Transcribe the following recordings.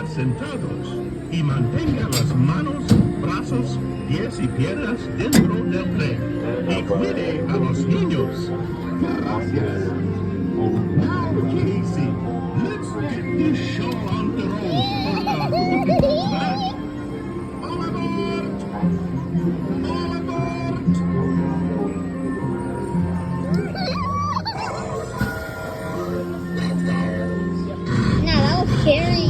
sentados y mantenga las manos, brazos, pies y piernas dentro del tren. Y cuide a los niños. Gracias. Now, Casey, let's get this show on the road for the back. All aboard! All aboard! Now that was scary.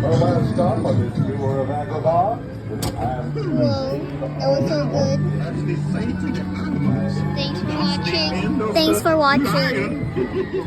Our last stop on this tour of Agrabah is Whoa, that was so good. Thanks for watching. Thanks for watching.